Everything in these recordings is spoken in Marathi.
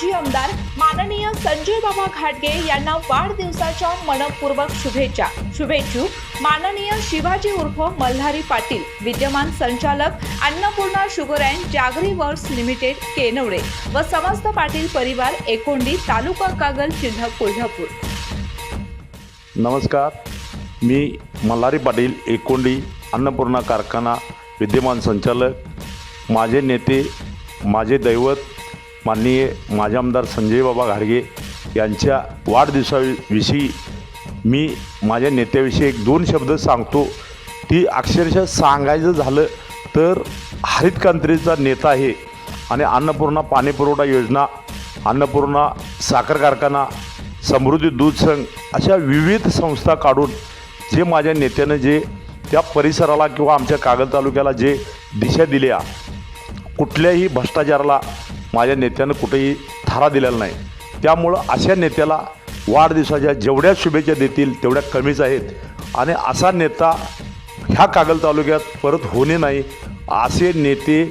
माजी आमदार माननीय संजय बाबा घाटगे यांना वाढदिवसाच्या मनपूर्वक शुभेच्छा। शुभेच्छुक माननीय शिवाजी उर्फ मल्हारी पाटील, विद्यमान संचालक Annapurna sugar and jaggery works limited Kenwade व समस्त पाटील परिवार एकोंडी, तालुका कागल, जिल्हा कोल्हापूर। नमस्कार, मी मल्हारी पाटील, एकोंडी, अन्नपूर्णा कारखाना विद्यमान संचालक। माझे नेते, माझे दैवत माननीय माजी आमदार संजय बाबा घाटगे यांच्या वाढदिवसाविषयी मी माझ्या नेत्याविषयी एक दोन शब्द सांगतो। ती अक्षरशः सांगायचं झालं तर हरित क्रांतीचा नेता आहे आणि अन्नपूर्णा पाणीपुरवठा योजना, अन्नपूर्णा साखर कारखाना, समृद्धी दूध संघ अशा विविध संस्था काढून जे माझ्या नेत्यानं जे त्या परिसराला किंवा आमच्या कागल तालुक्याला जे दिशा दिल्या, कुठल्याही भ्रष्टाचाराला माझ्या नेत्यानं कुठेही थारा दिलेला नाही। त्यामुळं अशा नेत्याला वाढदिवसाच्या जेवढ्या शुभेच्छा देतील तेवढ्या कमीच आहेत आणि असा नेता ह्या कागल तालुक्यात परत होणे नाही। असे नेते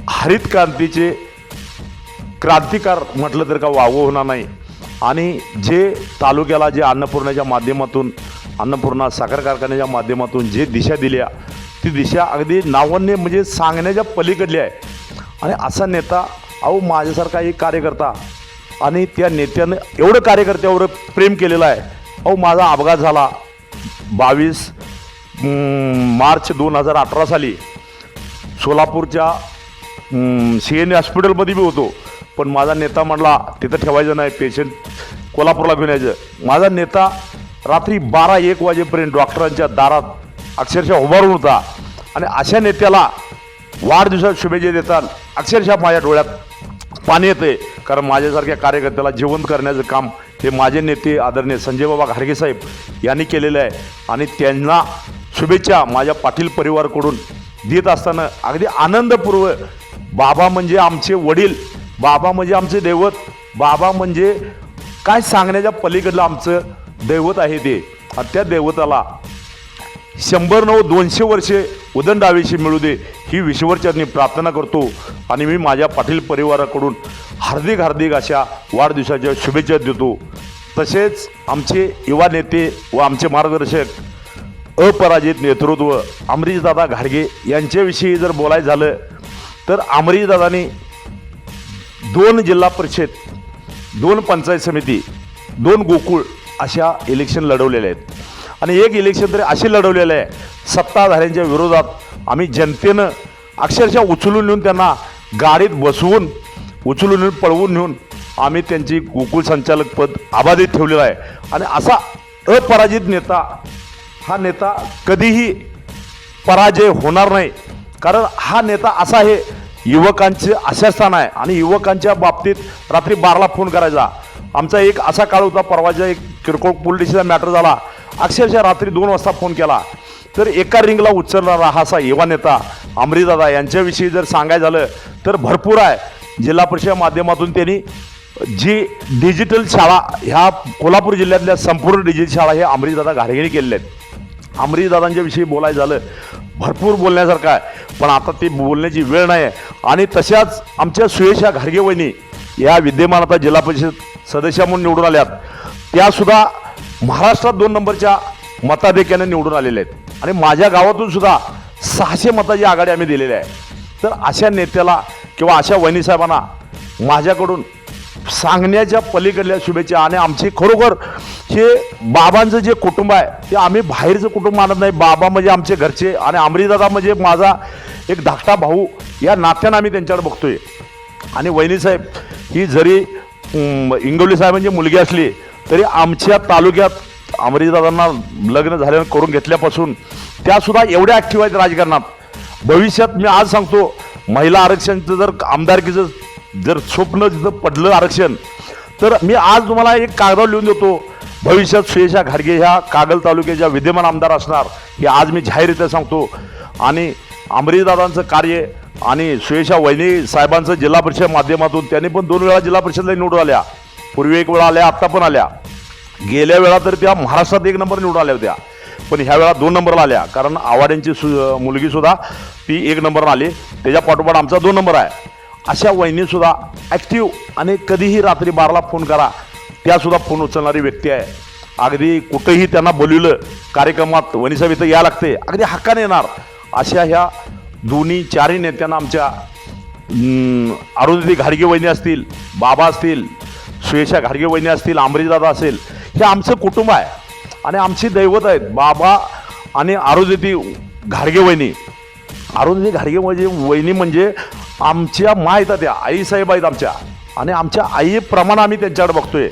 हरित क्रांतीचे क्रांतिकार म्हटलं तर का वावं होणार नाही आणि जे तालुक्याला जे अन्नपूर्णाच्या माध्यमातून, अन्नपूर्णा साखर कारखान्याच्या माध्यमातून जे दिशा दिल्या, ती दिशा अगदी नावाने म्हणजे सांगण्याच्या पलीकडली आहे। आणि असा नेता, अहो माझ्यासारखा एक कार्यकर्ता आणि त्या नेत्यानं एवढं कार्यकर्त्यावर प्रेम केलेलं आहे। अहो माझा अपघात झाला 22 मार्च 2018 साली सोलापूरच्या CN हॉस्पिटलमध्ये बी होतो, पण माझा नेता म्हणला तिथं ठेवायचं नाही, पेशंट कोल्हापूरला घेऊन यायचं। माझा नेता रात्री 12-1 वाजेपर्यंत डॉक्टरांच्या दारात अक्षरशः उभारून होता आणि अशा नेत्याला वाढदिवसात शुभेच्छा देतात अक्षरशः माझ्या डोळ्यात पाणी येते, कारण माझ्यासारख्या कार्यकर्त्याला जिवंत करण्याचं काम हे माझे नेते आदरणीय संजय बाबा घाटगे साहेब यांनी केलेलं आहे आणि त्यांना शुभेच्छा माझ्या पाटील परिवाराकडून देत असताना अगदी आनंदपूर्व, बाबा म्हणजे आमचे वडील, बाबा म्हणजे आमचे दैवत, बाबा म्हणजे काय सांगण्याच्या पलीकडलं आमचं दैवत आहे ते। आणि त्या दैवताला 100-200 वर्षे उदंड आयुष्य मिळू दे ही ईश्वरचरणी प्रार्थना करतो आणि मी माझ्या पाटील परिवाराकडून हार्दिक अशा वाढदिवसाच्या शुभेच्छा देतो। तसेच आमचे युवा नेते व आमचे मार्गदर्शक अपराजित नेतृत्व अमरीशदादा घाटगे यांच्याविषयी जर बोलायचं झालं तर अमरीशदादांनी 2 जिल्हा परिषद, 2 पंचायत समिती, 2 गोकुळ अशा इलेक्शन लढवलेले आहेत आणि एक इलेक्शन तरी असे लढवलेलं आहे सत्ताधाऱ्यांच्या विरोधात। आम्ही जनतेनं अक्षरशः उचलून नेऊन त्यांना गाडीत बसवून उचलून नेऊन पळवून नेऊन आम्ही त्यांची गोकुळ संचालक पद अबाधित ठेवलेलं आहे आणि असा अपराजित नेता, हा नेता कधीही पराजय होणार नाही, कारण हा नेता असा आहे युवकांचे आशास्थान आहे आणि युवकांच्या बाबतीत रात्री 12ला फोन करायचा। आमचा एक असा काळ होता, परवाच्या एक किरकोळ पोलिटिक्सचा मॅटर झाला, अक्षरशः रात्री 2 वाजता फोन केला तर एका रिंगला उचलणारा हा असा युवा नेता अमरीशदादा यांच्याविषयी जर सांगायचं झालं तर भरपूर आहे। जिल्हा परिषद माध्यमातून त्यांनी जी डिजिटल शाळा ह्या कोल्हापूर जिल्ह्यातल्या संपूर्ण डिजिटल शाळा हे अमरीशदादा घाटगेंनी केलेल्या आहेत। अमरीशदादांच्या विषयी बोलायचं झालं भरपूर बोलण्यासारखं आहे, पण आता ती बोलण्याची वेळ नाही आहे। आणि तशाच आमच्या सुयशा घाटगे वहिनी या विद्यमान आता जिल्हा परिषद सदस्य म्हणून निवडून आल्यात, त्यासुद्धा महाराष्ट्रात 2 नंबरच्या मताधिक्याने निवडून आलेले आहेत आणि माझ्या गावातून सुद्धा 600 मताची आघाडी आम्ही दिलेली आहे। तर अशा नेत्याला किंवा अशा वहिनीसाहेबांना माझ्याकडून सांगण्याच्या पलीकडल्या शुभेच्छा। आणि आमची खरोखर हे बाबांचं जे कुटुंब आहे ते आम्ही बाहेरचं कुटुंब मानत नाही, बाबा म्हणजे आमचे घरचे आणि अमरीशदादा म्हणजे माझा एक धाकटा भाऊ या नात्यानं आम्ही त्यांच्याकडे बघतोय। आणि वहिनीसाहेब ही जरी इंगवले साहेबांची मुलगी असली तरी आमच्या तालुक्यात अमरीशदादांना लग्न झाल्यानं करून घेतल्यापासून त्यासुद्धा एवढ्या ॲक्टिव्ह आहेत राजकारणात। भविष्यात मी आज सांगतो, महिला आरक्षणाचं जर आमदारकीचं जर स्वप्न जर पडलं आरक्षण तर मी आज तुम्हाला एक कागदावर लिहून देतो, भविष्यात सुयशा घाटगे ह्या कागल तालुक्याच्या विद्यमान आमदार असणार हे आज मी जाहीररित्या सांगतो। आणि अमरीशदादांचं कार्य आणि सुयशा वहिनी साहेबांचं जिल्हा परिषद माध्यमातून त्यांनी पण 2 वेळा जिल्हा परिषदला निवडून आल्या, पूर्वी 1 वेळा आल्या, आत्ता पण आल्या, गेल्या वेळा तर त्या महाराष्ट्रात 1 नंबर निवडून आल्या होत्या, पण ह्या वेळा 2 नंबरला आल्या, कारण आवाड्यांची मुलगीसुद्धा ती 1 नंबरला आली, त्याच्या पाठोपाठ आमचा 2 नंबर आहे। अशा वहिनीसुद्धा ॲक्टिव्ह आणि कधीही रात्री 12ला फोन करा त्यासुद्धा फोन उचलणारी व्यक्ती आहे. अगदी कुठेही त्यांना बोलवलं कार्यक्रमात वहिनीसाहेब इथं या लागते अगदी हक्काने येणार. अशा ह्या दोन्ही चारही नेत्यांना आमच्या अरुंधती घाडगे वहिनी असतील, बाबा असतील, सुयशा घाडगे वहिनी असतील, अंबरीशदादा असेल, हे आमचं कुटुंब आहे आणि आमची दैवत आहेत बाबा आणि अरुंधती घाडगे वहिनी. अरुंधती घाडगे वहिनी म्हणजे आमच्या मा आहेत, त्या आईसाहेब आहेत आमच्या आणि आमच्या आईप्रमाणे आम्ही त्यांच्याकडे बघतोय.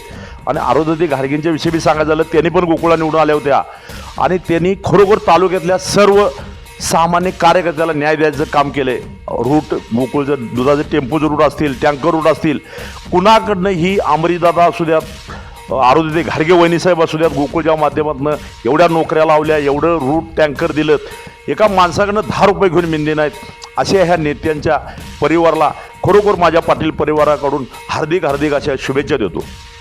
आणि अरुंधती घाडगेंच्या विषयी बी सांगायचं झालं, त्यांनी पण गोकुळला निवडून आल्या होत्या आणि त्यांनी खरोखर तालुक्यातल्या सर्व सामान्य कार्यकर्त्याला न्याय द्यायचं काम केलं. रूट गोकुळचं दुधाचे टेम्पोचे रूट असतील, टँकर रूट असतील, कुणाकडनं ही अंबरीशदादा असू द्यात, अरुंधती घाडगे वहिनीसाहेब असू द्यात, गोकुळच्या माध्यमातून एवढ्या नोकऱ्या लावल्या, एवढं रूट टँकर दिलं, एका माणसाकडनं 10 रुपये घेऊन मिळले नाहीत. अशा ह्या नेत्यांच्या परिवाराला खरोखर माझ्या पाटील परिवाराकडून हार्दिक अशा शुभेच्छा देतो.